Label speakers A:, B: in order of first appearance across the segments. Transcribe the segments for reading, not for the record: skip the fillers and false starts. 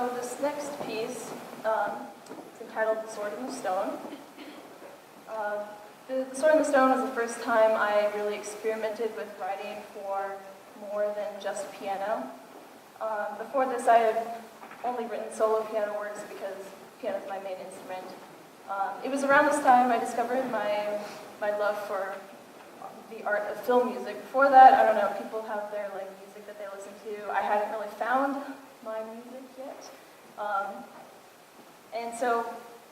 A: So this next piece is entitled The Sword and the Stone. The Sword and the Stone was the first time I really experimented with writing for more than just piano. Before this, I had only written solo piano works because piano is my main instrument. It was around this time I discovered my love for the art of film music. Before that, I don't know, people have their music that they listen to. I hadn't really found my music yet. And so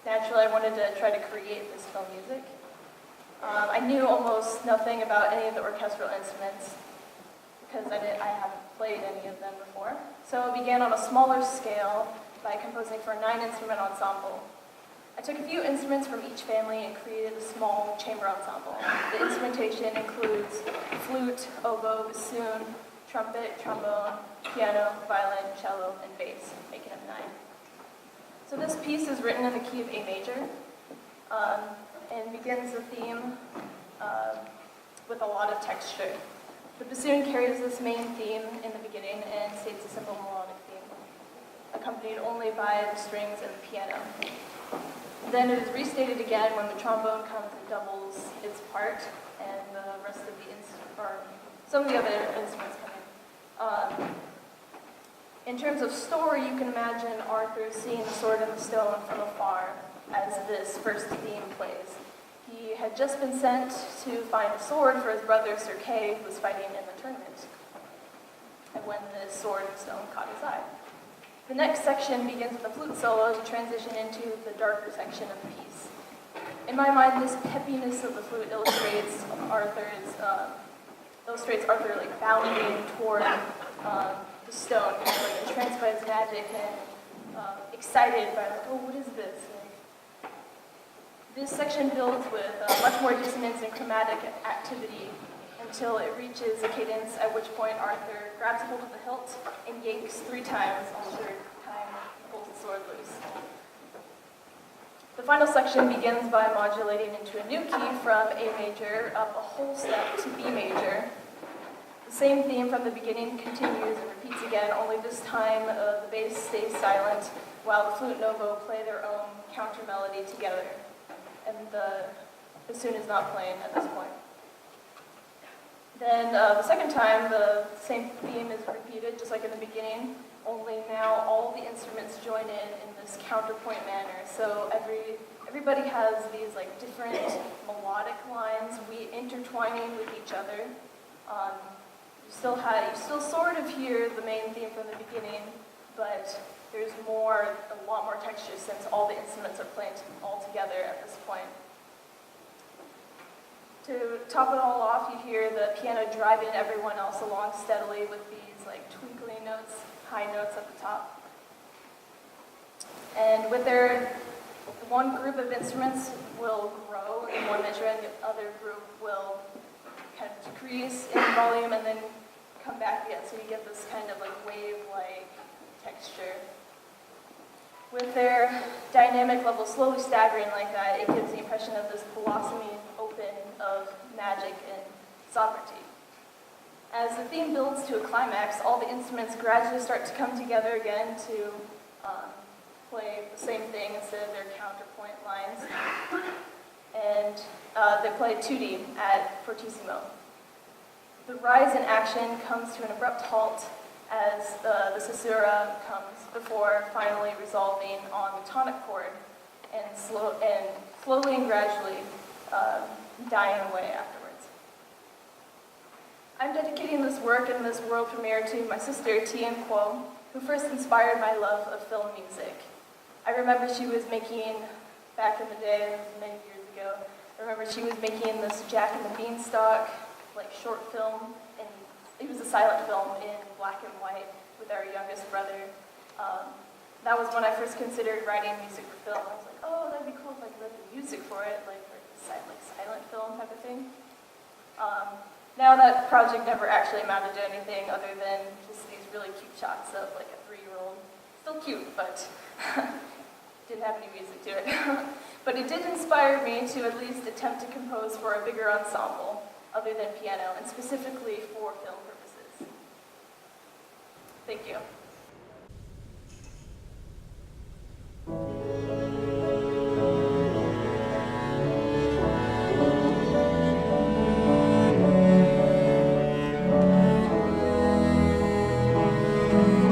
A: naturally I wanted to try to create this film music. I knew almost nothing about any of the orchestral instruments because I haven't played any of them before. So I began on a smaller scale by composing for a 9-instrument ensemble. I took a few instruments from each family and created a small chamber ensemble. The instrumentation includes flute, oboe, bassoon, trumpet, trombone, piano, violin, cello, and bass, making up 9. So this piece is written in the key of A major and begins the theme with a lot of texture. The bassoon carries this main theme in the beginning and states a simple melodic theme, accompanied only by the strings and the piano. Then it is restated again when the trombone comes and doubles its part, and the rest of some of the other instruments come in. In terms of story, you can imagine Arthur seeing the sword and the stone from afar as this first theme plays. He had just been sent to find a sword for his brother Sir Kay, who was fighting in the tournament, and when the sword and stone caught his eye. The next section begins with a flute solo to transition into the darker section of the piece. In my mind, this peppiness of the flute illustrates Arthur bounding toward the stone, kind of entranced by his magic and excited by oh, what is this? This section builds with much more dissonance and chromatic activity until it reaches a cadence, at which point Arthur grabs hold of the hilt and yanks 3 times. On the 3rd time, he pulls the sword loose. The final section begins by modulating into a new key from A major up a whole step to B major. The same theme from the beginning continues and repeats again, only this time the bass stays silent while the flute and oboe play their own counter melody together. And the bassoon is not playing at this point. Then the second time, the same theme is repeated, just like in the beginning, only now all the instruments join in this counterpoint manner. So everybody has these different melodic lines, we intertwining with each other. You still sort of hear the main theme from the beginning, but there's a lot more texture since all the instruments are playing all together at this point. To top it all off, you hear the piano driving everyone else along steadily with these twinkling notes, high notes at the top. And with one group of instruments will grow in one measure and the other group will kind of decrease in volume and then come back again. So you get this kind of wave-like texture. With their dynamic level slowly staggering like that, it gives the impression of this blossoming open of magic and sovereignty. As the theme builds to a climax, all the instruments gradually start to come together again to play the same thing instead of their counterpoint lines. And they play tutti at fortissimo. The rise in action comes to an abrupt halt as the caesura comes before finally resolving on the tonic chord and slowly and gradually dying away afterwards. I'm dedicating this work and this world premiere to my sister, Tian Kuo, who first inspired my love of film music. I remember she was making, back in the day, many years ago, I remember she was making this Jack and the Beanstalk short film, and it was a silent film in black and white with our youngest brother. That was when I first considered writing music for film. I was like, oh, that'd be cool if I could write the music for it, silent film type of thing. Now that project never actually amounted to anything other than just these really cute shots of a 3-year-old. Still cute, but didn't have any music to it. But it did inspire me to at least attempt to compose for a bigger ensemble other than piano, and specifically for film purposes. Thank you. Thank you.